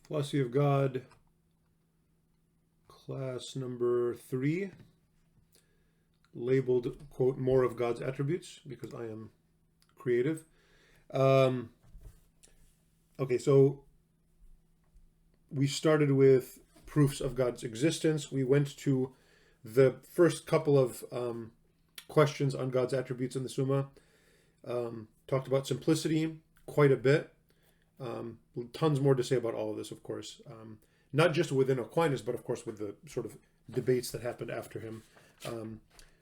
Philosophy of God, class number 3, labeled, quote, more of God's attributes, because I am creative. Okay, so we started with proofs of God's existence. We went to the first couple of questions on God's attributes in the Summa. Talked about simplicity quite a bit. Tons more to say about all of this, of course. Not just within Aquinas, but of course with the sort of debates that happened after him.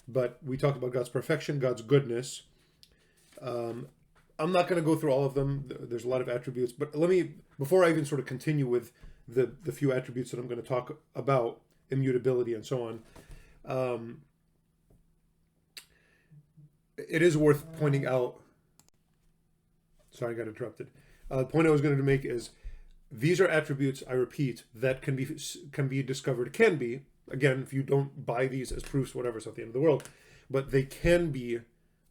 But we talked about God's perfection, God's goodness. I'm not going to go through all of them. There's a lot of attributes. But let me, before I even sort of continue with the few attributes that I'm going to talk about, immutability and so on, it is worth pointing out. Sorry, I got interrupted. The point I was going to make is these are attributes, I repeat, that can be discovered. Can be, again, if you don't buy these as proofs, whatever, it's not the end of the world, but they can be,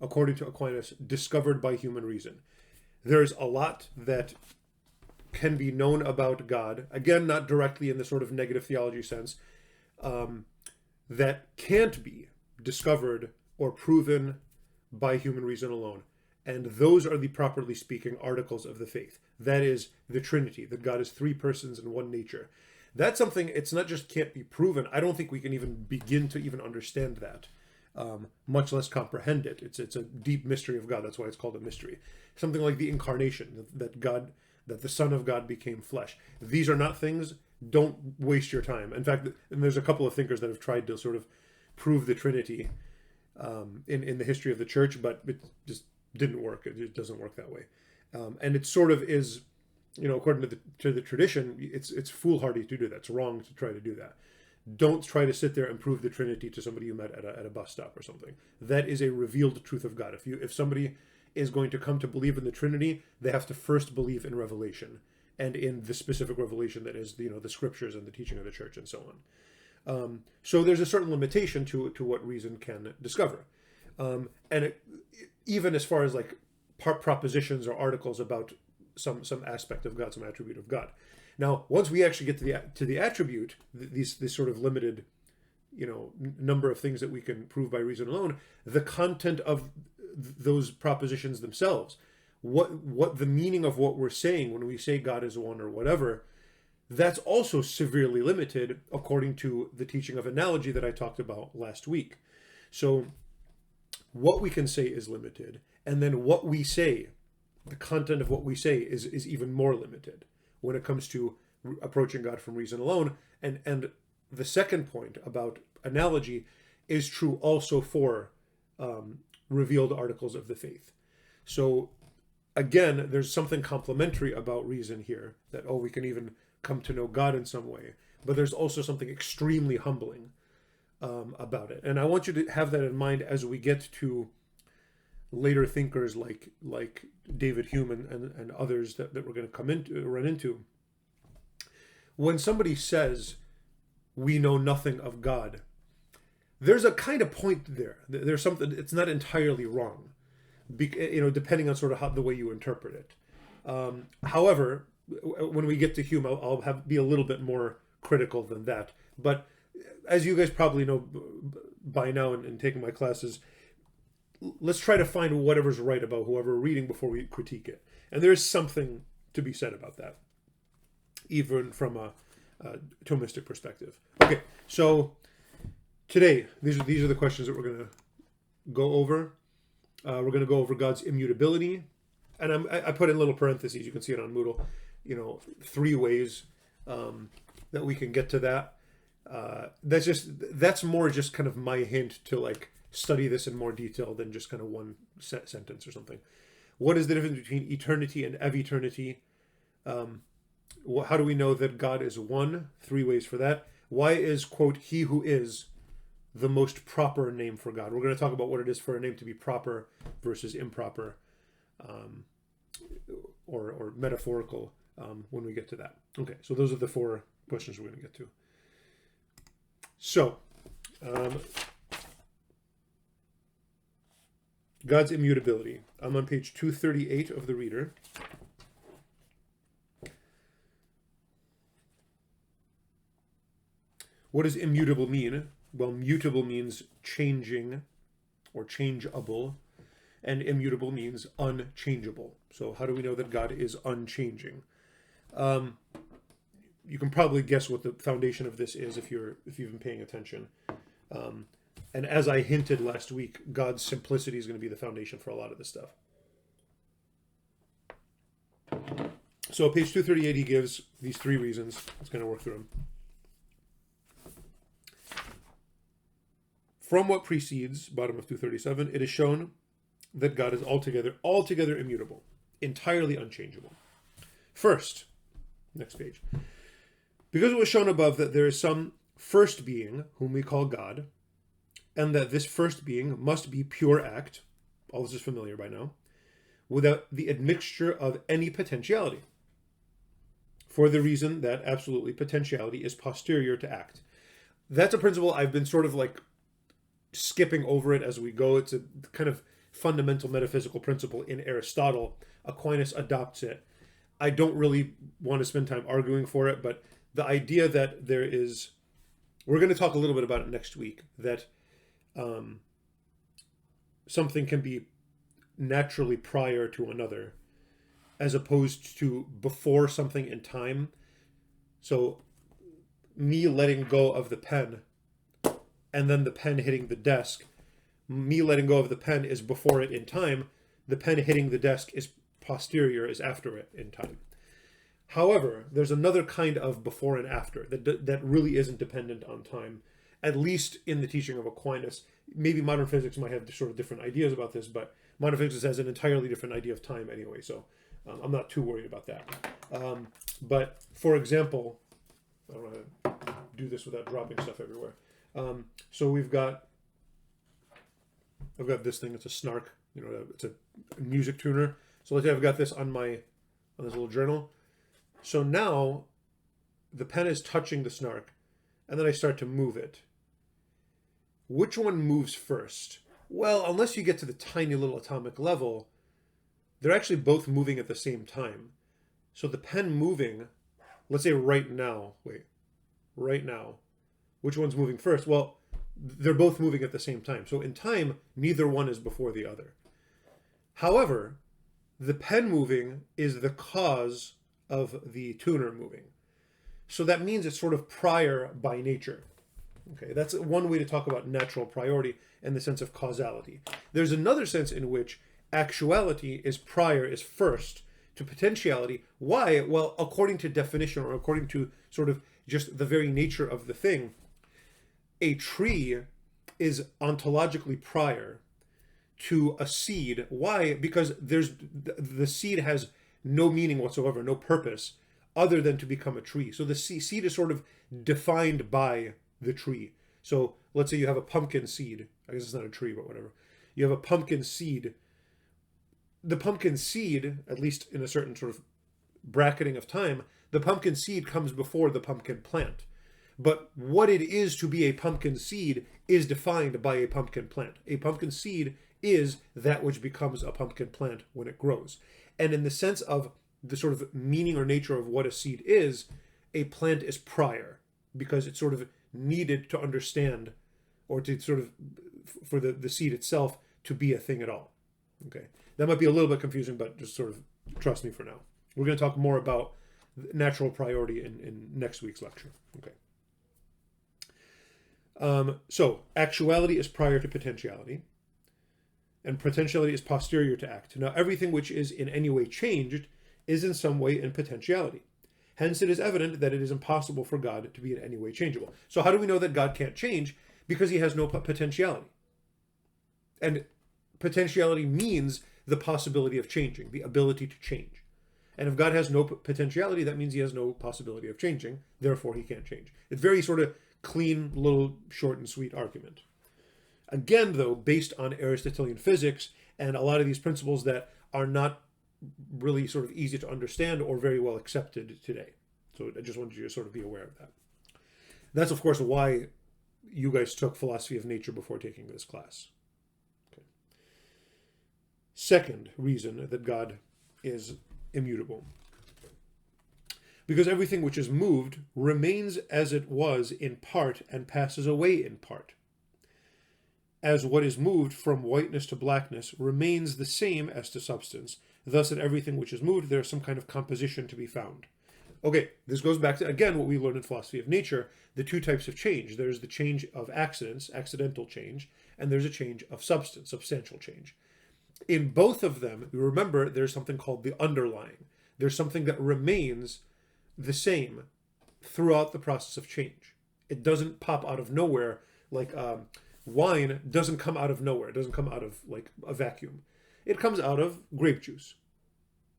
according to Aquinas, discovered by human reason. There's a lot that can be known about God, again, not directly in the sort of negative theology sense, that can't be discovered or proven by human reason alone. And those are the, properly speaking, articles of the faith. That is the Trinity, that God is three persons in one nature. That's something, it's not just can't be proven. I don't think we can even begin to even understand that, much less comprehend it. It's a deep mystery of God. That's why it's called a mystery. Something like the incarnation, that the Son of God became flesh. These are not things, don't waste your time. In fact, and there's a couple of thinkers that have tried to sort of prove the Trinity in the history of the church, but it just didn't work. It doesn't work that way. And it sort of is, according to the tradition, it's foolhardy to do that. It's wrong to try to do that. Don't try to sit there and prove the Trinity to somebody you met at a bus stop or something. That is a revealed truth of God. If somebody is going to come to believe in the Trinity, they have to first believe in revelation, and in the specific revelation that is, the scriptures and the teaching of the church and so on. So there's a certain limitation to what reason can discover. And even as far as like propositions or articles about some aspect of God, some attribute of God. Now, once we actually get to the attribute, this sort of limited, number of things that we can prove by reason alone, the content of those propositions themselves, what the meaning of what we're saying when we say God is one or whatever, that's also severely limited according to the teaching of analogy that I talked about last week. So what we can say is limited, and then what we say, the content of what we say is even more limited when it comes to approaching God from reason alone. And the second point about analogy is true also for revealed articles of the faith. So again, there's something complementary about reason here, that, we can even come to know God in some way, but there's also something extremely humbling about it. And I want you to have that in mind as we get to later thinkers like David Hume and others that we're going to run into. When somebody says we know nothing of God, there's a kind of point there. There's something, it's not entirely wrong, depending on sort of the way you interpret it. However, when we get to Hume, I'll be a little bit more critical than that. But as you guys probably know by now in taking my classes, let's try to find whatever's right about whoever we're reading before we critique it. And there is something to be said about that, even from a Thomistic perspective. Okay, so today, these are the questions that we're going to go over. We're going to go over God's immutability. And I put in little parentheses, you can see it on Moodle, 3 ways that we can get to that. That's more just kind of my hint to like study this in more detail than just kind of one sentence or something. What is the difference between eternity and eviternity? How do we know that God is one? 3 ways for that. Why is, quote, he who is the most proper name for God? We're going to talk about what it is for a name to be proper versus improper, or metaphorical, when we get to that. Okay, so those are the 4 questions we're going to get to. So, God's immutability. I'm on page 238 of the Reader. What does immutable mean? Well, mutable means changing or changeable, and immutable means unchangeable. So how do we know that God is unchanging? You can probably guess what the foundation of this is if you've been paying attention. And as I hinted last week, God's simplicity is going to be the foundation for a lot of this stuff. So page 238, he gives these three reasons. Let's kind of work through them. From what precedes, bottom of 237, it is shown that God is altogether immutable, entirely unchangeable. First, next page. Because it was shown above that there is some first being, whom we call God, and that this first being must be pure act, all this is familiar by now, without the admixture of any potentiality, for the reason that absolutely potentiality is posterior to act. That's a principle I've been sort of like skipping over it as we go. It's a kind of fundamental metaphysical principle in Aristotle. Aquinas adopts it. I don't really want to spend time arguing for it, but the idea that there is, we're going to talk a little bit about it next week, that something can be naturally prior to another as opposed to before something in time. So me letting go of the pen and then the pen hitting the desk, me letting go of the pen is before it in time. The pen hitting the desk is posterior, is after it in time. However, there's another kind of before and after that really isn't dependent on time, at least in the teaching of Aquinas. Maybe modern physics might have sort of different ideas about this, but modern physics has an entirely different idea of time anyway, so I'm not too worried about that. But for example, I don't know how to do this without dropping stuff everywhere. So I've got this thing. It's a Snark. It's a music tuner. So let's say I've got this on this little journal. So now the pen is touching the Snark, and then I start to move it. Which one moves first? Well, unless you get to the tiny little atomic level, they're actually both moving at the same time. So the pen moving, let's say right now, which one's moving first? Well, they're both moving at the same time. So in time, neither one is before the other. However, the pen moving is the cause of the tuner moving. So that means it's sort of prior by nature. Okay, that's one way to talk about natural priority in the sense of causality. There's another sense in which actuality is first to potentiality. Why? Well, according to definition, or according to sort of just the very nature of the thing, a tree is ontologically prior to a seed. Why? Because the seed has no meaning whatsoever, no purpose other than to become a tree. So the seed is sort of defined by the tree. So let's say you have a pumpkin seed. I guess it's not a tree, but whatever. You have a pumpkin seed. The pumpkin seed, at least in a certain sort of bracketing of time, the pumpkin seed comes before the pumpkin plant. But what it is to be a pumpkin seed is defined by a pumpkin plant. A pumpkin seed is that which becomes a pumpkin plant when it grows. And in the sense of the sort of meaning or nature of what a seed is, a plant is prior, because it's sort of needed to understand, or to sort of, for the seed itself to be a thing at all. Okay, that might be a little bit confusing, but just sort of trust me for now. We're going to talk more about natural priority in next week's lecture. Okay. So actuality is prior to potentiality, and potentiality is posterior to act. Now, everything which is in any way changed is in some way in potentiality. Hence, it is evident that it is impossible for God to be in any way changeable. So how do we know that God can't change? Because he has no potentiality. And potentiality means the possibility of changing, the ability to change. And if God has no potentiality, that means he has no possibility of changing. Therefore, he can't change. It's very sort of clean, little, short and sweet argument. Again, though, based on Aristotelian physics and a lot of these principles that are not really sort of easy to understand or very well accepted today. So I just wanted you to sort of be aware of that. That's, of course, why you guys took philosophy of nature before taking this class. Okay. Second reason that God is immutable. Because everything which is moved remains as it was in part and passes away in part. As what is moved from whiteness to blackness remains the same as to substance, thus in everything which is moved there is some kind of composition to be found. Okay, this goes back to, again, what we learned in philosophy of nature, the two types of change. There's the change of accidents, accidental change, and there's a change of substance, substantial change. In both of them, remember, there's something called the underlying. There's something that remains the same throughout the process of change. It doesn't pop out of nowhere, like wine doesn't come out of nowhere. It doesn't come out of like a vacuum. It comes out of grape juice.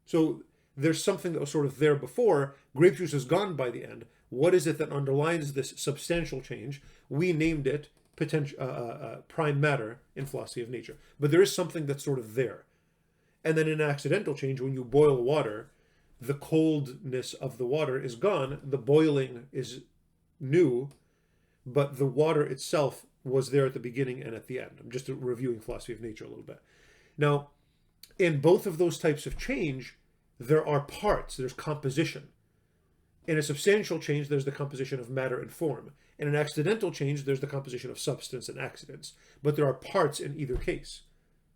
So there's something that was sort of there before. Grape juice is gone by the end. What is it that underlines this substantial change? We named it prime matter in philosophy of nature. But there is something that's sort of there. And then in accidental change, when you boil water, the coldness of the water is gone. The boiling is new, but the water itself was there at the beginning and at the end. I'm just reviewing philosophy of nature a little bit. Now, in both of those types of change, there are parts, there's composition. In a substantial change, there's the composition of matter and form. In an accidental change, there's the composition of substance and accidents. But there are parts in either case.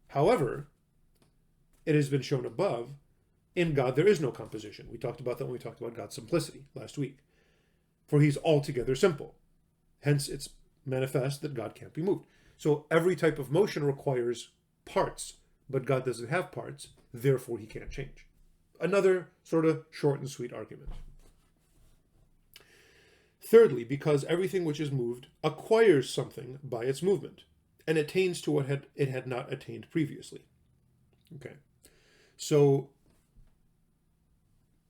However, it has been shown above, in God there is no composition. We talked about that when we talked about God's simplicity last week. For he's altogether simple. Hence, it's manifest that God can't be moved. So every type of motion requires parts, but God doesn't have parts, therefore he can't change. Another sort of short and sweet argument. Thirdly, because everything which is moved acquires something by its movement and attains to what it had not attained previously. Okay. So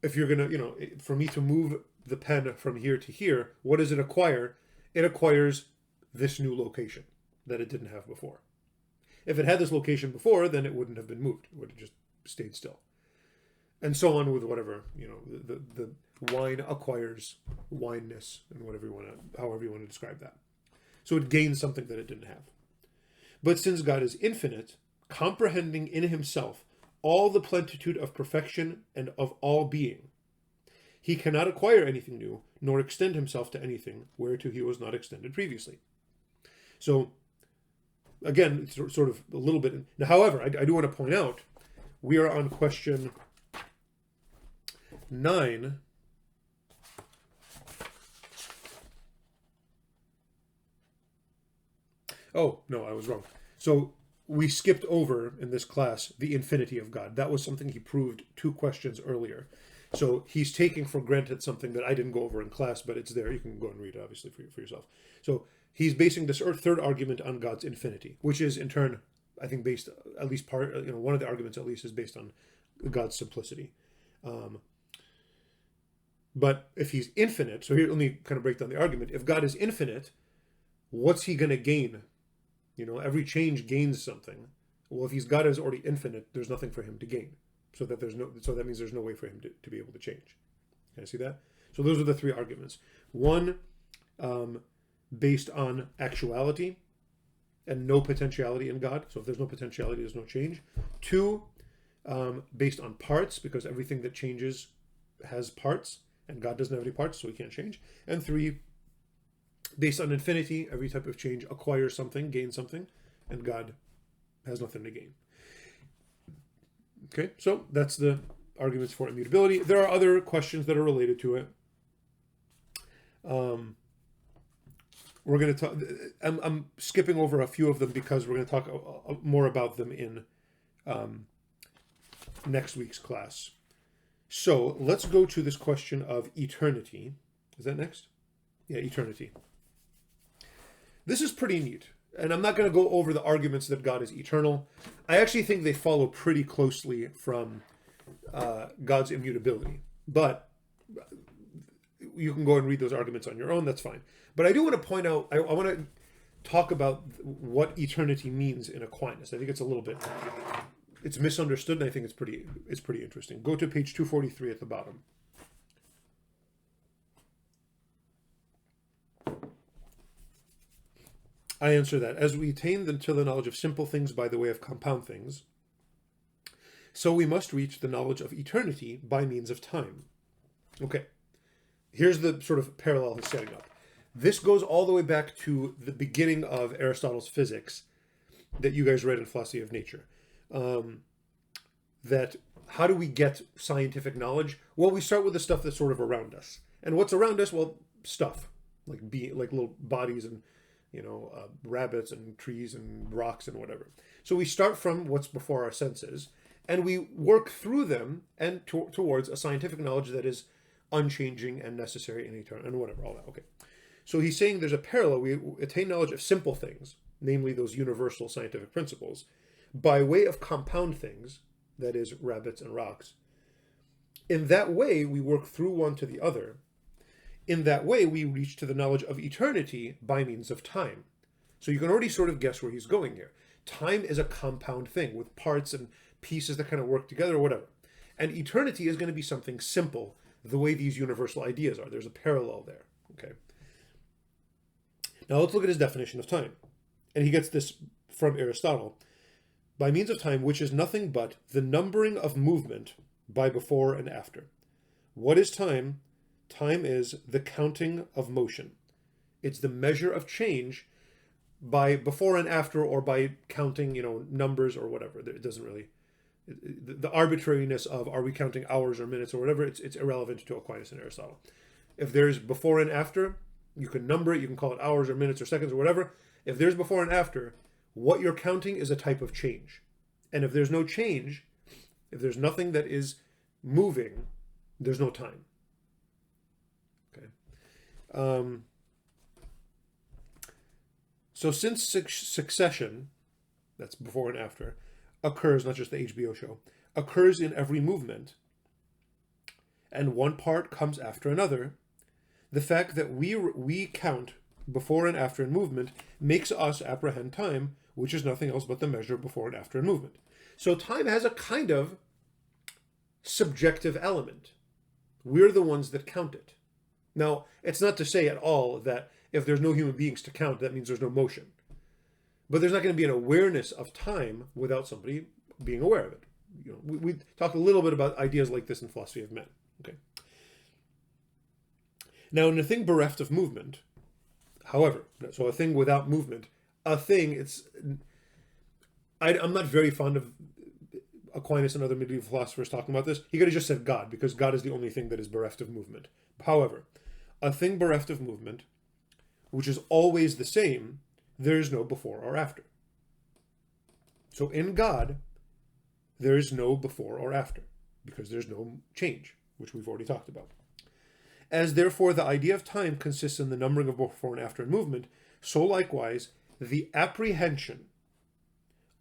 if you're going to, for me to move the pen from here to here, what does it acquire? It acquires this new location that it didn't have before. If it had this location before, then it wouldn't have been moved. It would have just stayed still. And so on with whatever, the wine acquires wineness and however you want to describe that. So it gains something that it didn't have. But since God is infinite, comprehending in himself all the plenitude of perfection and of all being, he cannot acquire anything new, nor extend himself to anything whereto he was not extended previously. So, again, it's sort of a little bit. Now, however, I do want to point out, we are on question 9. Oh, no, I was wrong. So we skipped over in this class the infinity of God. That was something he proved 2 questions earlier. So he's taking for granted something that I didn't go over in class, but it's there. You can go and read it, obviously, for yourself. So he's basing this third argument on God's infinity, which is in turn, I think, based at least one of the arguments at least is based on God's simplicity. But if he's infinite, so here, let me kind of break down the argument. If God is infinite, what's he going to gain? Every change gains something. Well, if God is already infinite, there's nothing for him to gain. So that means there's no way for him to be able to change. Can I see that? So those are the 3 arguments. One, based on actuality and no potentiality in God. So if there's no potentiality, there's no change. 2, based on parts, because everything that changes has parts, and God doesn't have any parts, so he can't change. And 3, based on infinity, every type of change acquires something, gains something, and God has nothing to gain. Okay, so that's the arguments for immutability. There are other questions that are related to it. We're going to talk. I'm skipping over a few of them because we're going to talk more about them in next week's class. So let's go to this question of eternity. Is that next? Yeah, eternity. This is pretty neat. And I'm not going to go over the arguments that God is eternal. I actually think they follow pretty closely from God's immutability. But you can go and read those arguments on your own. That's fine. But I do want to point out, I want to talk about what eternity means in Aquinas. I think it's misunderstood, and I think it's pretty interesting. Go to page 243 at the bottom. I answer that. As we attain to the knowledge of simple things by the way of compound things, so we must reach the knowledge of eternity by means of time. Okay, here's the sort of parallel he's setting up. This goes all the way back to the beginning of Aristotle's physics that you guys read in Philosophy of Nature. That how do we get scientific knowledge? Well, we start with the stuff that's sort of around us. And what's around us? Well, stuff like like little bodies and rabbits and trees and rocks and whatever. So we start from what's before our senses, and we work through them and towards a scientific knowledge that is unchanging and necessary and eternal and whatever, all that. Okay. So he's saying there's a parallel. We attain knowledge of simple things, namely those universal scientific principles, by way of compound things, that is, rabbits and rocks. In that way, we work through one to the other. In that way, we reach to the knowledge of eternity by means of time. So you can already sort of guess where he's going here. Time is a compound thing with parts and pieces that kind of work together or whatever. And eternity is going to be something simple, the way these universal ideas are. There's a parallel there. Okay. Now let's look at his definition of time. And he gets this from Aristotle. By means of time, which is nothing but the numbering of movement by before and after. What is time? Time is the counting of motion. It's the measure of change by before and after, or by counting, numbers or whatever. It doesn't really, the arbitrariness of are we counting hours or minutes or whatever, it's irrelevant to Aquinas and Aristotle. If there's before and after, you can number it, you can call it hours or minutes or seconds or whatever. If there's before and after, what you're counting is a type of change. And if there's no change, if there's nothing that is moving, there's no time. Okay. So since succession, that's before and after, occurs, not just the HBO show, occurs in every movement, and one part comes after another, the fact that we count before and after in movement makes us apprehend time, which is nothing else but the measure of before and after in movement. So time has a kind of subjective element. We're the ones that count it. Now, it's not to say at all that if there's no human beings to count, that means there's no motion. But there's not going to be an awareness of time without somebody being aware of it. We talk a little bit about ideas like this in Philosophy of Men. Okay. Now, in a thing bereft of movement, however, so a thing without movement, I'm not very fond of Aquinas and other medieval philosophers talking about this. He could have just said God, because God is the only thing that is bereft of movement. However, a thing bereft of movement, which is always the same, there is no before or after. So in God, there is no before or after, because there's no change, which we've already talked about. As therefore the idea of time consists in the numbering of before and after in movement, so likewise the apprehension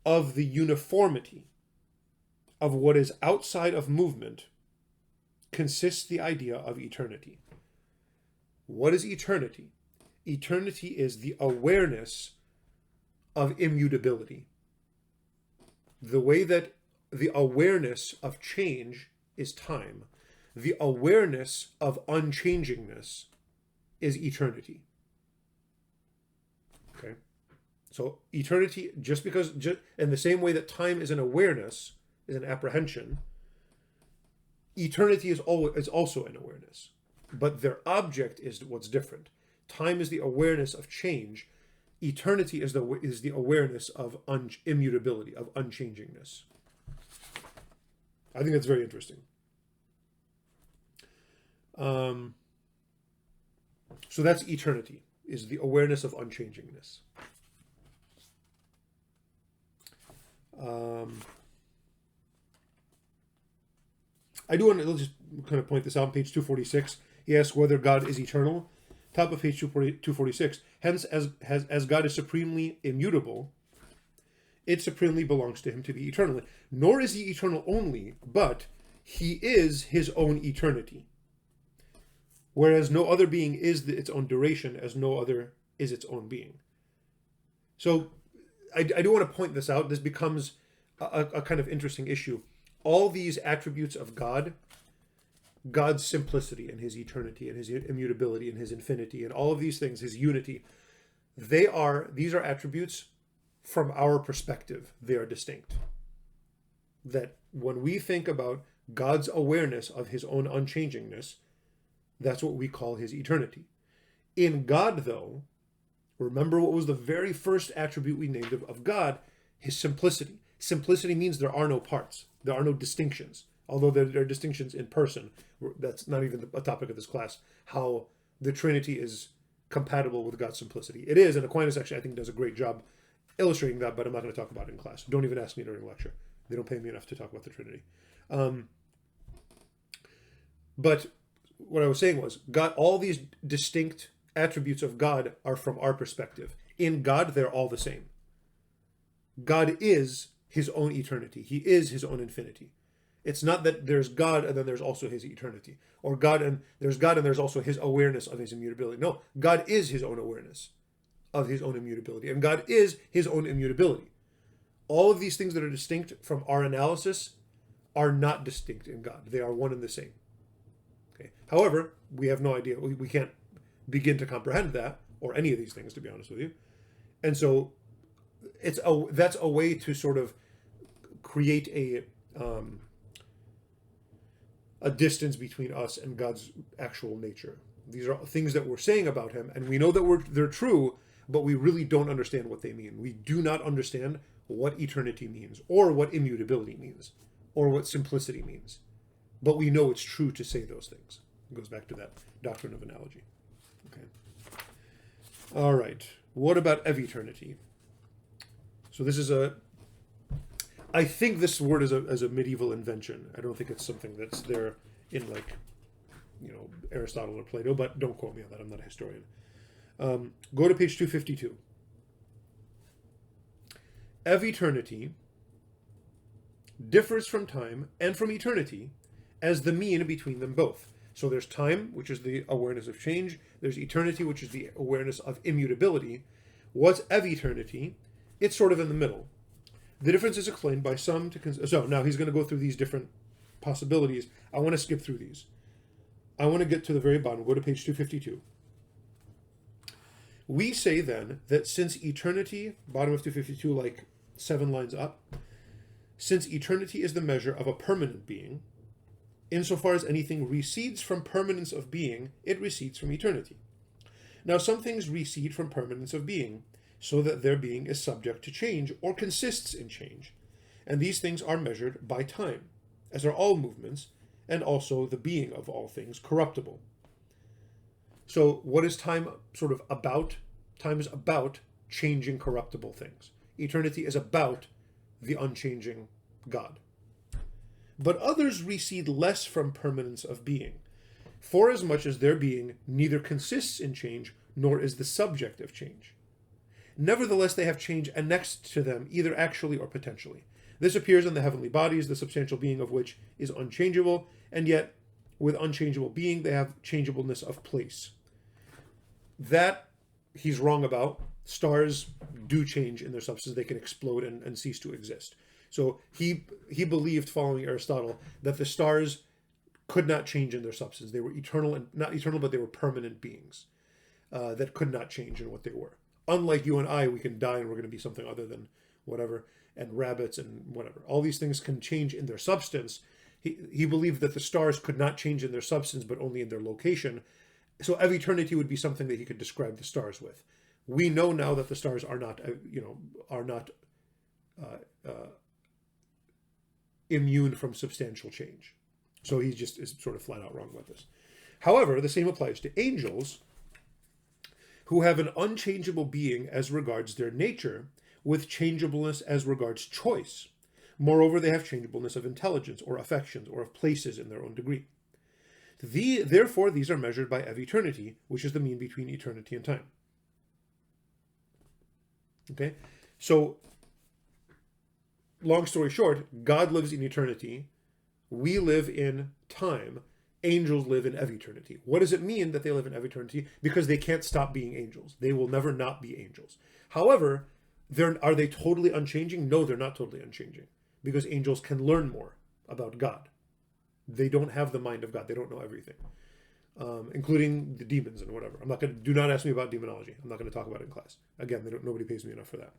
of the uniformity of what is outside of movement consists the idea of eternity. What is eternity? Eternity is the awareness of immutability. The way that the awareness of change is time, the awareness of unchangingness is eternity. Okay? So eternity, just in the same way that time is an awareness, is an apprehension, eternity is also an awareness. But their object is what's different. Time is the awareness of change. Eternity is the awareness of immutability, of unchangingness. I think that's very interesting. So that's eternity, is the awareness of unchangingness. I do want to just kind of point this out on page 246. He asks whether God is eternal. Top of page 246. Hence, as God is supremely immutable, it supremely belongs to him to be eternal. Nor is he eternal only, but he is his own eternity. Whereas no other being is its own duration, as no other is its own being. So I do want to point this out. This becomes a kind of interesting issue. All these attributes of God, God's simplicity and his eternity and his immutability and his infinity and all of these things, his unity, these are attributes from our perspective. They are distinct. That when we think about God's awareness of his own unchangingness, That's what we call his eternity. In God, though, remember what was the very first attribute we named of God? His simplicity. Simplicity means there are no parts. There are no distinctions. Although there are distinctions in person. That's not even a topic of this class. How the Trinity is compatible with God's simplicity. It is, and Aquinas actually, I think, does a great job illustrating that, but I'm not going to talk about it in class. Don't even ask me during lecture. They don't pay me enough to talk about the Trinity. But what I was saying was, God, all these distinct attributes of God are from our perspective. In God, they're all the same. God is his own eternity. He is his own infinity. It's not that there's God and then there's also his eternity, or God and there's also his awareness of his immutability. No, God is his own awareness of his own immutability, and God is his own immutability. All of these things that are distinct from our analysis are not distinct in God. They are one and the same. Okay. However, we have no idea. We can't begin to comprehend that, or any of these things, to be honest with you. And so that's a way to sort of create a distance between us and God's actual nature. These are things that we're saying about him, and we know that they're true, but we really don't understand what they mean. We do not understand what eternity means, or what immutability means, or what simplicity means. But we know it's true to say those things. It goes back to that doctrine of analogy. Okay. All right. What about eviternity? So this is I think this word is a medieval invention. I don't think it's something that's there in Aristotle or Plato, but don't quote me on that. I'm not a historian. Go to page 252. Eviternity differs from time and from eternity as the mean between them both. So there's time, which is the awareness of change. There's eternity, which is the awareness of immutability. What's eviternity? It's sort of in the middle. The difference is explained by some so now he's going to go through these different possibilities. I want to skip through these. I want to get to the very bottom. Go to page 252. We say then that since eternity, bottom of 252, like 7 lines up, since eternity is the measure of a permanent being, insofar as anything recedes from permanence of being, it recedes from eternity. Now some things recede from permanence of being, so that their being is subject to change or consists in change. And these things are measured by time, as are all movements, and also the being of all things corruptible. So what is time sort of about? Time is about changing corruptible things. Eternity is about the unchanging God. But others recede less from permanence of being, forasmuch as their being neither consists in change, nor is the subject of change. Nevertheless, they have change annexed to them, either actually or potentially. This appears in the heavenly bodies, the substantial being of which is unchangeable, and yet, with unchangeable being, they have changeableness of place. That he's wrong about. Stars do change in their substance. They can explode and cease to exist. So he believed, following Aristotle, that the stars could not change in their substance. They were eternal, and not eternal, but they were permanent beings that could not change in what they were. Unlike you and I, we can die and we're going to be something other than whatever, and rabbits and whatever. All these things can change in their substance. He believed that the stars could not change in their substance, but only in their location. So eviternity would be something that he could describe the stars with. We know now that the stars are not immune from substantial change. So he just is sort of flat out wrong about this. However, the same applies to angels, who have an unchangeable being as regards their nature, with changeableness as regards choice. Moreover, they have changeableness of intelligence, or affections, or of places in their own degree. Therefore, these are measured by eviternity, which is the mean between eternity and time. Okay? So, long story short, God lives in eternity, we live in time, angels live in eviternity. What does it mean that they live in eviternity? Because they can't stop being angels. They will never not be angels. However, are they totally unchanging? No, they're not totally unchanging, because angels can learn more about God. They don't have the mind of God. They don't know everything, including the demons and whatever. Do not ask me about demonology. I'm not going to talk about it in class. Again, nobody pays me enough for that.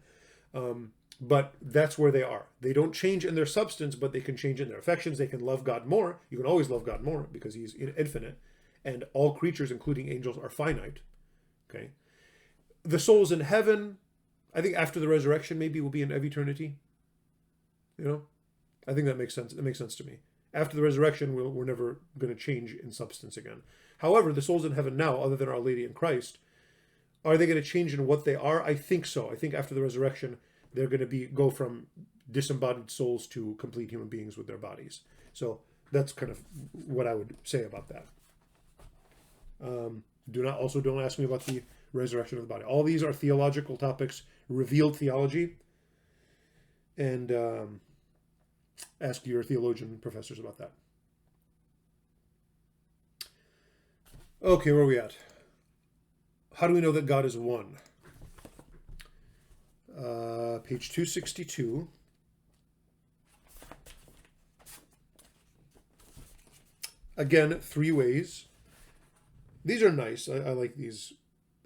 But that's where they are. They don't change in their substance, but they can change in their affections. They can love God more. You can always love God more because he's infinite. and all creatures, including angels, are finite. Okay, the souls in heaven, I think after the resurrection maybe will be in eternity. You know, I think that makes sense. It makes sense to me. After the resurrection, we're never going to change in substance again. However, the souls in heaven now, other than Our Lady in Christ, are they going to change in what they are? I think so. I think after the resurrection, they're going to go from disembodied souls to complete human beings with their bodies. So that's kind of what I would say about that. Don't ask me about the resurrection of the body. All these are theological topics, revealed theology, and ask your theologian professors about that. Okay, where are we at? How do we know that God is one? Page 262. Again, 3 ways. These are nice. I like these.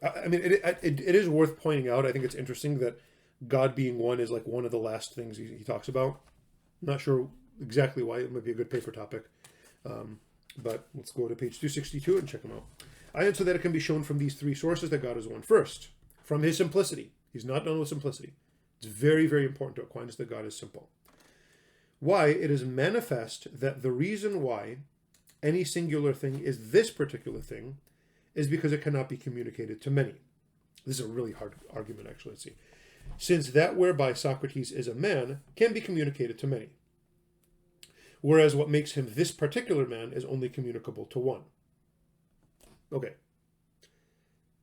I mean, it is worth pointing out. I think it's interesting that God being one is like one of the last things he talks about. I'm not sure exactly why. It might be a good paper topic. But let's go to page 262 and check them out. I answer that it can be shown from these 3 sources that God is one. First, from his simplicity. He's not known with simplicity. It's very, very important to Aquinas that God is simple. Why? It is manifest that the reason why any singular thing is this particular thing is because it cannot be communicated to many. This is a really hard argument, actually. Let's see. Since that whereby Socrates is a man can be communicated to many, whereas what makes him this particular man is only communicable to one. Okay.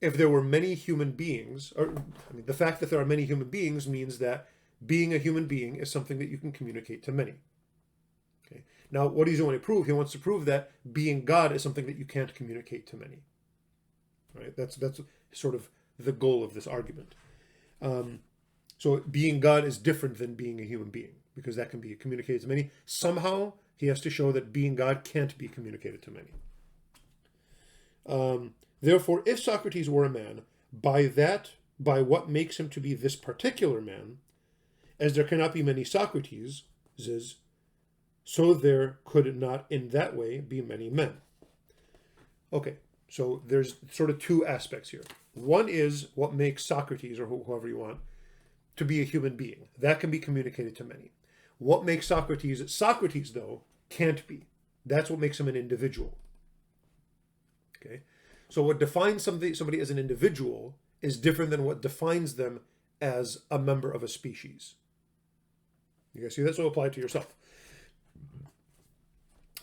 If there were many human beings, the fact that there are many human beings means that being a human being is something that you can communicate to many. Okay. Now, what does he want to prove? He wants to prove that being God is something that you can't communicate to many. Right? That's sort of the goal of this argument. So being God is different than being a human being, because that can be communicated to many. Somehow, he has to show that being God can't be communicated to many. Therefore, if Socrates were a man, by what makes him to be this particular man, as there cannot be many Socrateses, so there could not in that way be many men. Okay, so there's sort of 2 aspects here. One is what makes Socrates, or whoever you want, to be a human being. That can be communicated to many. What makes Socrates, though, can't be. That's what makes him an individual. Okay? So what defines somebody as an individual is different than what defines them as a member of a species. You guys see that? So apply it to yourself.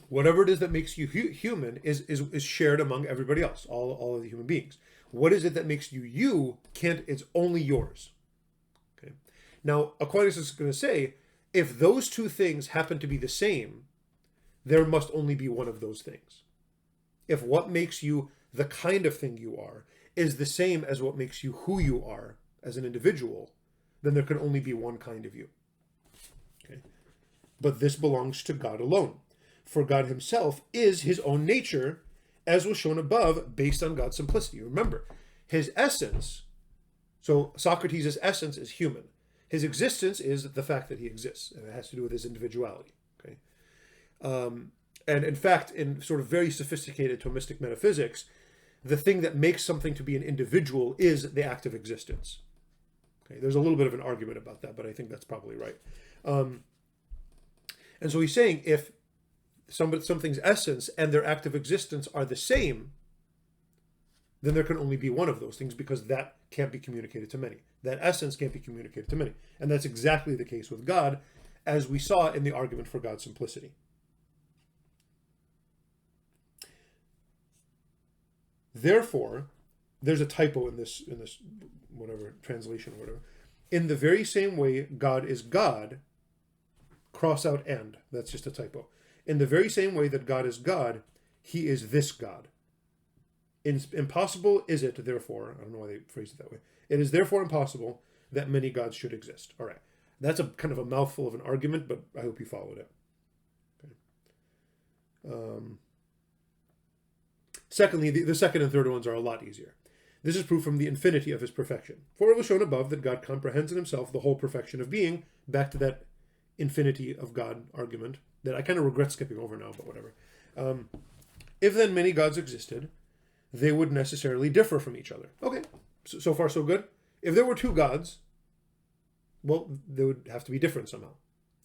Whatever it is that makes you human is shared among everybody else, all of the human beings. What is it that makes you can't, it's only yours. Okay. Now, Aquinas is going to say, if those 2 things happen to be the same, there must only be one of those things. If what makes you the kind of thing you are is the same as what makes you who you are as an individual, then there can only be one kind of you. Okay. But this belongs to God alone. For God himself is his own nature, as was shown above, based on God's simplicity. Remember, his essence, so Socrates' essence is human. His existence is the fact that he exists, and it has to do with his individuality. Okay. And in fact, in sort of very sophisticated Thomistic metaphysics, the thing that makes something to be an individual is the act of existence. Okay. There's a little bit of an argument about that, but I think that's probably right. And so he's saying if something's essence and their act of existence are the same, then there can only be one of those things, because that can't be communicated to many. That essence can't be communicated to many. And that's exactly the case with God, as we saw in the argument for God's simplicity. Therefore, there's a typo in this whatever translation or whatever. In the very same way God is God, cross out and. That's just a typo. In the very same way that God is God, he is this God. Impossible is it, therefore, I don't know why they phrased it that way. It is therefore impossible that many gods should exist. All right. That's a kind of a mouthful of an argument, but I hope you followed it. Okay. Secondly, the second and third ones are a lot easier. This is proof from the infinity of his perfection. For it was shown above that God comprehends in himself the whole perfection of being, back to that infinity of God argument that I kind of regret skipping over now, but whatever. If then many gods existed, they would necessarily differ from each other. Okay, so far so good. If there were two gods, well, they would have to be different somehow.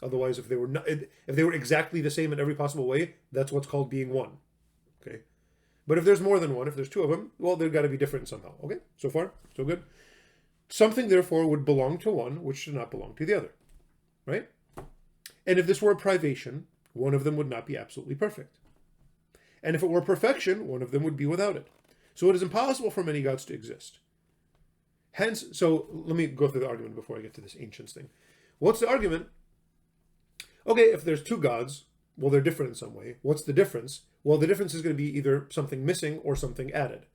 Otherwise, if they were exactly the same in every possible way, that's what's called being one. Okay, but if there's more than one, if there's two of them, well, they've got to be different somehow. Okay, so far so good. Something therefore would belong to one which should not belong to the other, right? And if this were a privation, one of them would not be absolutely perfect. And if it were perfection, one of them would be without it. So it is impossible for many gods to exist. Hence, so let me go through the argument before I get to this ancients thing. What's the argument? Okay, if there's two gods, well, they're different in some way. What's the difference? Well, the difference is going to be either something missing or something added.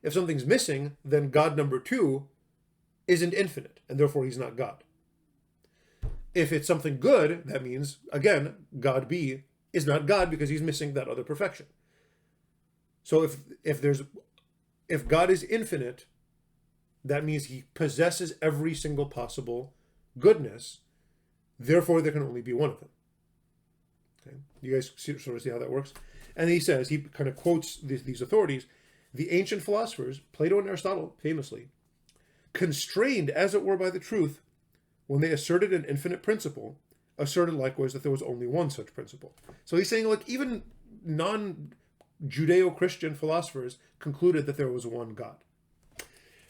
If something's missing, then God number two isn't infinite, and therefore he's not God. If it's something good, that means, again, God B is not God because he's missing that other perfection. So if God is infinite, that means he possesses every single possible goodness. Therefore, there can only be one of them. Okay, you guys sort of see how that works? And he says, he kind of quotes these authorities. The ancient philosophers, Plato and Aristotle, famously, constrained as it were by the truth, when they asserted an infinite principle, asserted likewise that there was only one such principle. So he's saying, like, even non-Judeo-Christian philosophers concluded that there was one God.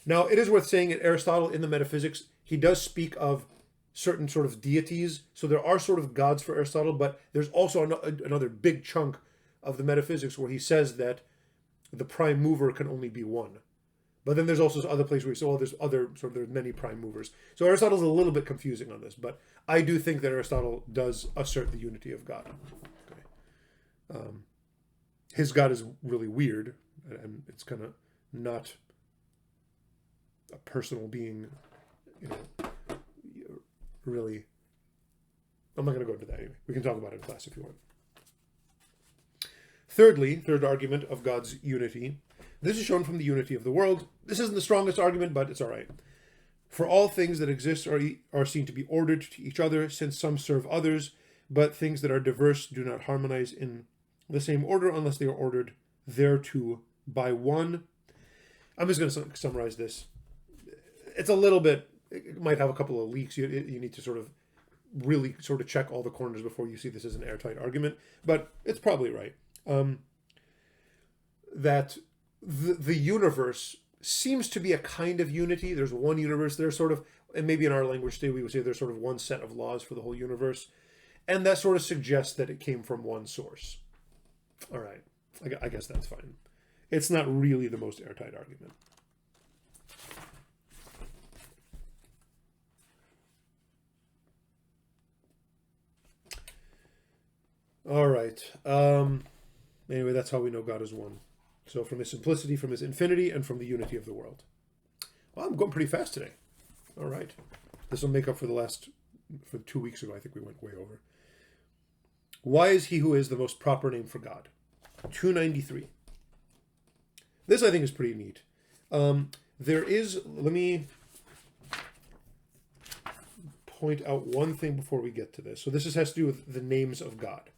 Now, it is worth saying that Aristotle, in the Metaphysics, he does speak of certain sort of deities. So there are sort of gods for Aristotle, but there's also another big chunk of the Metaphysics where he says that the prime mover can only be one. But then there's also other places where he says, well, there's many prime movers. So Aristotle's a little bit confusing on this, but I do think that Aristotle does assert the unity of God. Okay. His God is really weird, and it's kind of not a personal being, really. I'm not going to go into that anyway. We can talk about it in class if you want. Thirdly, third argument of God's unity. This is shown from the unity of the world. This isn't the strongest argument, but it's all right. For all things that exist are seen to be ordered to each other, since some serve others, but things that are diverse do not harmonize in the same order unless they are ordered thereto by one. I'm just going to summarize this. It's a little bit, it might have a couple of leaks. You need to really check all the corners before you see this as an airtight argument, but it's probably right. That the universe seems to be a kind of unity. There's one universe. There's and maybe in our language today we would say there's sort of one set of laws for the whole universe, and that sort of suggests that it came from one source. All right, I guess that's fine. It's not really the most airtight argument. All right. Anyway, that's how we know God is one. So from his simplicity, from his infinity, and from the unity of the world. Well, I'm going pretty fast today. All right. This will make up for 2 weeks ago, I think we went way over. Why is he who is the most proper name for God? 293. This, I think, is pretty neat. Let me point out one thing before we get to this. So this has to do with the names of God.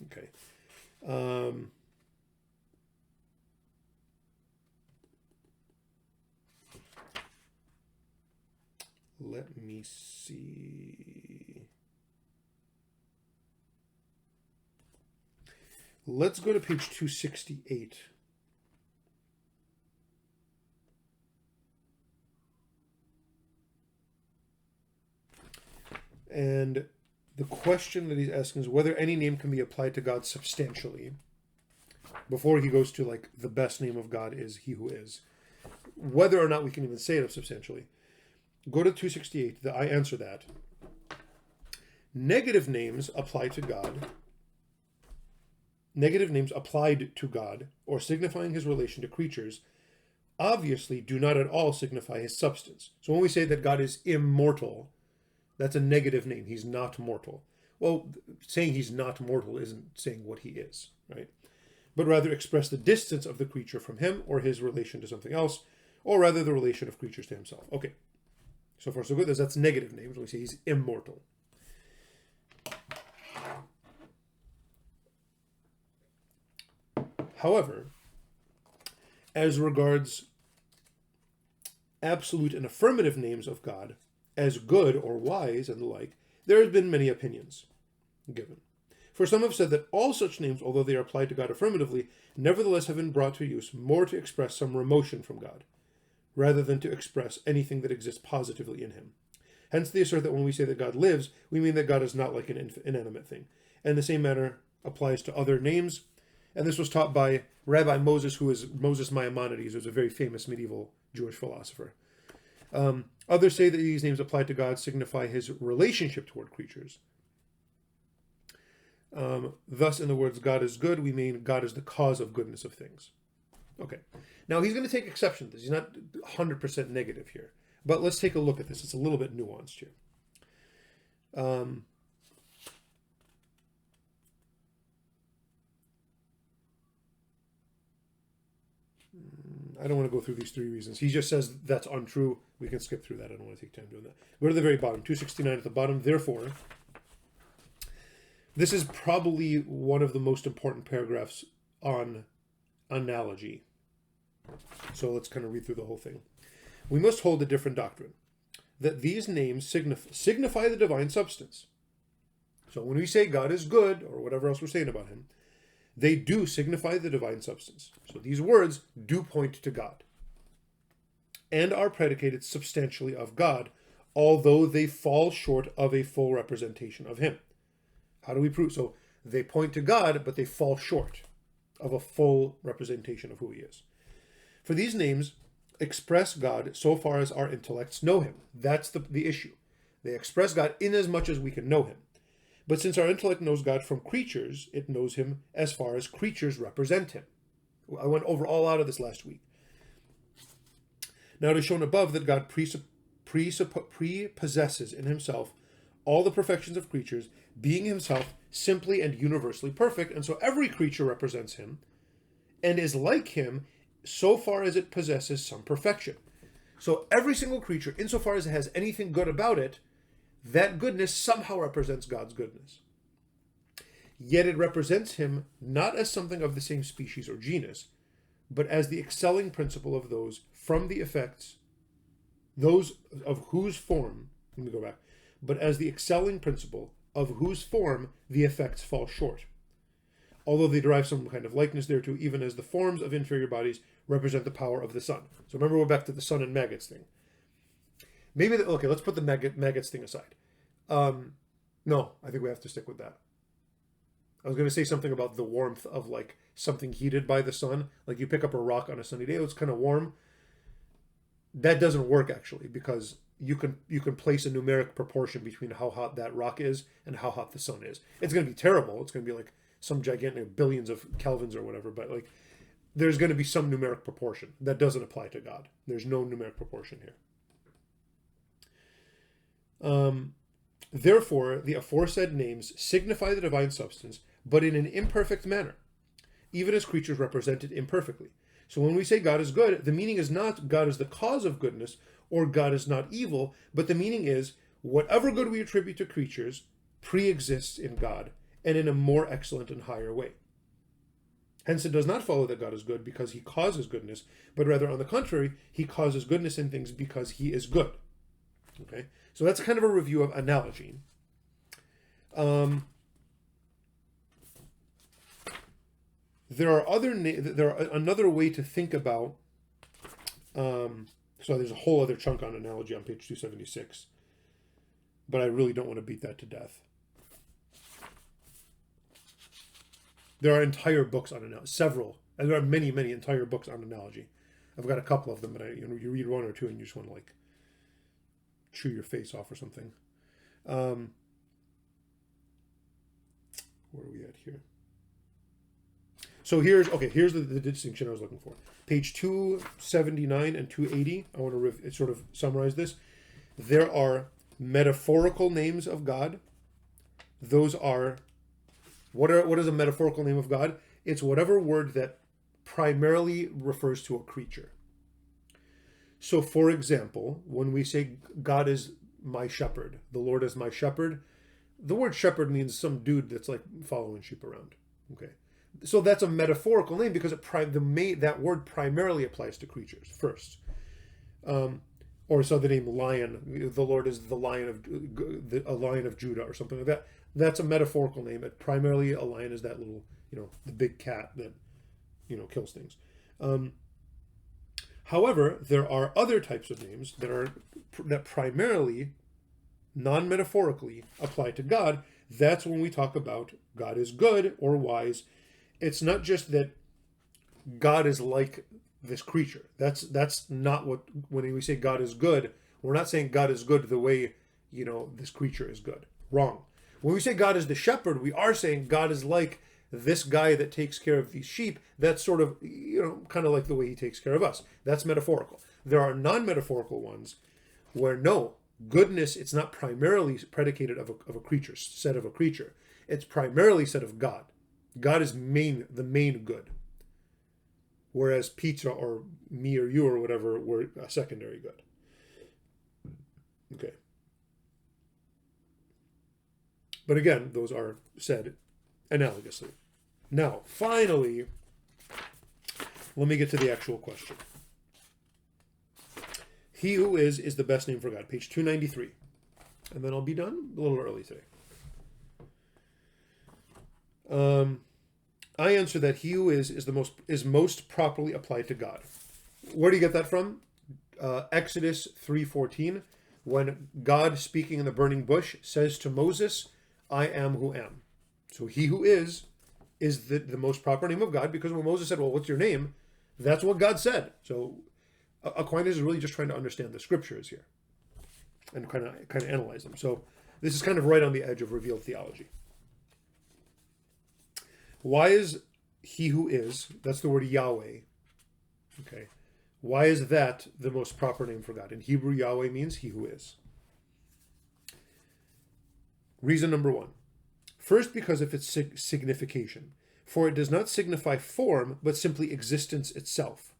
Okay. Let me see. Let's go to page 268. And the question that he's asking is whether any name can be applied to God substantially. Before he goes to the best name of God is he who is. Whether or not we can even say it substantially. Go to 268. I answer that. Negative names applied to God, or signifying his relation to creatures, obviously do not at all signify his substance. So when we say that God is immortal, that's a negative name. He's not mortal. Well, saying he's not mortal isn't saying what he is, right? But rather express the distance of the creature from him, or his relation to something else, or rather the relation of creatures to himself. Okay. So far so good. That's negative names when we say he's immortal. However, as regards absolute and affirmative names of God, as good or wise and the like, there have been many opinions given. For some have said that all such names, although they are applied to God affirmatively, nevertheless have been brought to use more to express some remotion from God, rather than to express anything that exists positively in him. Hence they assert that when we say that God lives, we mean that God is not like an inanimate thing. And the same manner applies to other names. And this was taught by Rabbi Moses, who is Moses Maimonides, who's a very famous medieval Jewish philosopher. Others say that these names applied to God signify his relationship toward creatures. Thus, in the words God is good, we mean God is the cause of goodness of things. Okay. Now, he's going to take exception to this. He's not 100% negative here. But let's take a look at this. It's a little bit nuanced here. I don't want to go through these three reasons. He just says that's untrue. We can skip through that. I don't want to take time doing that. Go to the very bottom, 269 at the bottom. Therefore, this is probably one of the most important paragraphs on analogy. So let's kind of read through the whole thing. We must hold a different doctrine, that these names signify the divine substance. So when we say God is good, or whatever else we're saying about him, they do signify the divine substance. So these words do point to God and are predicated substantially of God, although they fall short of a full representation of him. How do we prove? So they point to God, but they fall short of a full representation of who he is. For these names express God so far as our intellects know him. That's the issue. They express God in as much as we can know him. But since our intellect knows God from creatures, it knows him as far as creatures represent him. I went over all out of this last week. Now it is shown above that God prepossesses in himself all the perfections of creatures, being himself simply and universally perfect, and so every creature represents him and is like him so far as it possesses some perfection. So every single creature, insofar as it has anything good about it, that goodness somehow represents God's goodness. Yet it represents him not as something of the same species or genus, but as the excelling principle of those from the effects, those of whose form, let me go back, but as the excelling principle of whose form the effects fall short, although they derive some kind of likeness thereto, even as the forms of inferior bodies represent the power of the sun. So remember, we're back to the sun and maggots thing. Maybe, okay, let's put the maggots thing aside. No, I think we have to stick with that. I was going to say something about the warmth of like something heated by the sun. Like you pick up a rock on a sunny day, it's kind of warm. That doesn't work actually, because you can place a numeric proportion between how hot that rock is and how hot the sun is. It's going to be terrible. It's going to be like some gigantic billions of kelvins or whatever, but like there's going to be some numeric proportion. That doesn't apply to God. There's no numeric proportion here. Therefore, the aforesaid names signify the divine substance, but in an imperfect manner, even as creatures represent it imperfectly. So when we say God is good, the meaning is not God is the cause of goodness or God is not evil, but the meaning is whatever good we attribute to creatures pre-exists in God and in a more excellent and higher way. Hence, it does not follow that God is good because he causes goodness, but rather on the contrary, he causes goodness in things because he is good. Okay, so that's kind of a review of analogy. There are another way to think about. So there's a whole other chunk on analogy on page 276, but I really don't want to beat that to death. There are entire books on analogy, several, and there are many entire books on analogy. I've got a couple of them, but you read one or two and you just want to like chew your face off or something. Where are we at here? So here's the distinction I was looking for. Page 279 and 280. I want to sort of summarize this. There are metaphorical names of God. Those are what is a metaphorical name of God? It's whatever word that primarily refers to a creature. So, for example, when we say God is my shepherd, the Lord is my shepherd, the word shepherd means some dude that's like following sheep around. Okay. So that's a metaphorical name because that word primarily applies to creatures first. Or so the name lion, the Lord is the lion a lion of Judah or something like that. That's a metaphorical name. Primarily a lion is that little, the big cat that, kills things. However, there are other types of names that primarily, non-metaphorically, apply to God. That's when we talk about God is good or wise. It's not just that God is like this creature. That's not when we say God is good, we're not saying God is good the way, this creature is good. Wrong. When we say God is the shepherd, we are saying God is like this guy that takes care of these sheep. That's sort of, kind of like the way he takes care of us. That's metaphorical. There are non-metaphorical ones where no, goodness, it's not primarily predicated of a creature, said of a creature. It's primarily said of God. God is the main good. Whereas pizza or me or you or whatever were a secondary good. Okay. But again, those are said analogously. Now, finally, let me get to the actual question. He who is the best name for God. Page 293. And then I'll be done a little early today. I answer that he who is most properly applied to God. Where do you get that from? Exodus 3:14, when God, speaking in the burning bush, says to Moses, I am who am. So he who is the most proper name of God, because when Moses said, well, what's your name? That's what God said. So Aquinas is really just trying to understand the scriptures here and kind of analyze them. So this is kind of right on the edge of revealed theology. Why is he who is, that's the word Yahweh, okay, why is that the most proper name for God? In Hebrew, Yahweh means he who is. Reason number one. First, because of its signification. For it does not signify form, but simply existence itself.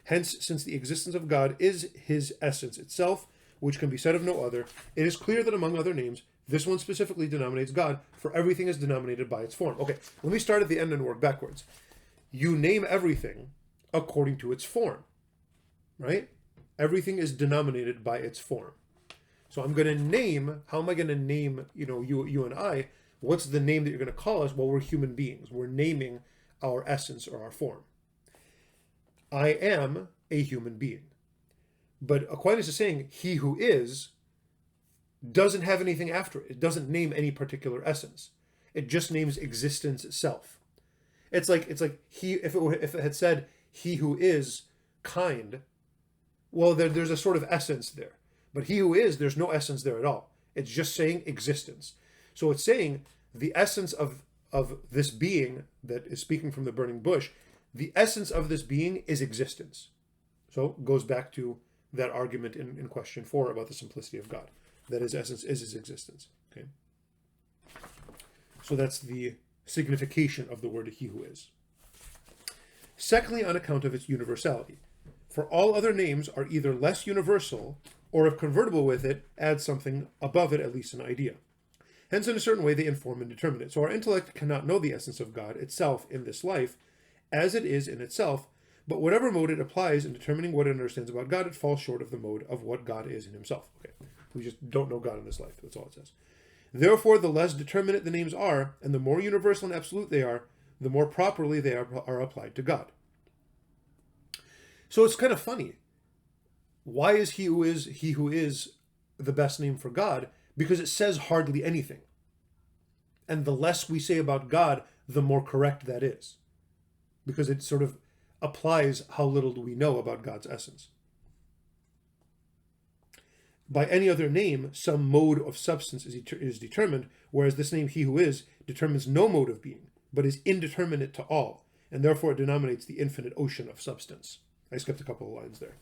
Hence, since the existence of God is his essence itself, which can be said of no other, it is clear that among other names, this one specifically denominates God, for everything is denominated by its form. Okay, let me start at the end and work backwards. You name everything according to its form, right? Everything is denominated by its form. So I'm going to name, how am I going to name, you and I? What's the name that you're going to call us? Well, we're human beings. We're naming our essence or our form. I am a human being. But Aquinas is saying he who is doesn't have anything after it. It doesn't name any particular essence. It just names existence itself. It's like if it had said he who is kind, well, there's a sort of essence there. But he who is, there's no essence there at all. It's just saying existence. So it's saying the essence of this being that is speaking from the burning bush, the essence of this being is existence. So it goes back to that argument in question 4 about the simplicity of God. That his essence is his existence. Okay. So that's the signification of the word he who is. Secondly, on account of its universality. For all other names are either less universal, or if convertible with it, add something above it, at least an idea. Hence, in a certain way, they inform and determine it. So our intellect cannot know the essence of God itself in this life, as it is in itself, but whatever mode it applies in determining what it understands about God, it falls short of the mode of what God is in himself. Okay. We just don't know God in this life. That's all it says. Therefore, the less determinate the names are, and the more universal and absolute they are, the more properly they are applied to God. So it's kind of funny. Why is he who is the best name for God? Because it says hardly anything. And the less we say about God, the more correct that is. Because it sort of applies how little do we know about God's essence. By any other name, some mode of substance is determined, whereas this name, he who is, determines no mode of being, but is indeterminate to all, and therefore it denominates the infinite ocean of substance. I skipped a couple of lines there.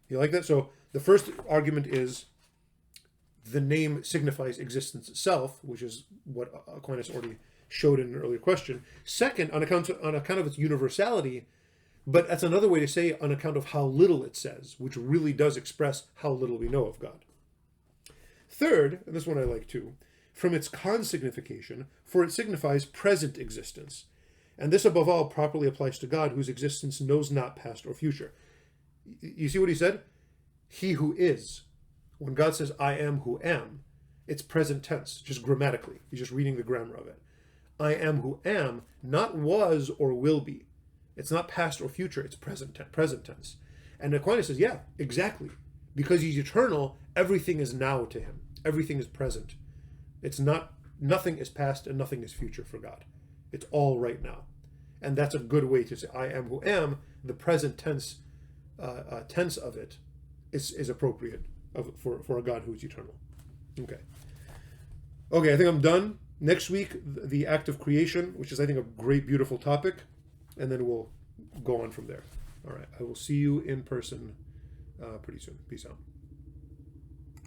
You like that? So the first argument is the name signifies existence itself, which is what Aquinas already showed in an earlier question. Second, on account of its universality, but that's another way to say on account of how little it says, which really does express how little we know of God. Third, and this one I like too, from its consignification, for it signifies present existence. And this above all properly applies to God, whose existence knows not past or future. You see what he said? He who is. When God says, I am who am, it's present tense, just grammatically. He's just reading the grammar of it. I am who am, not was or will be. It's not past or future, it's present tense. And Aquinas says, yeah, exactly. Because he's eternal, everything is now to him. Everything is present. It's not, nothing is past and nothing is future for God. It's all right now. And that's a good way to say, I am who am. The present tense of it is appropriate for a God who is eternal. Okay, I think I'm done. Next week, the act of creation, which is, I think, a great, beautiful topic. And then we'll go on from there. All right, I will see you in person pretty soon. Peace out.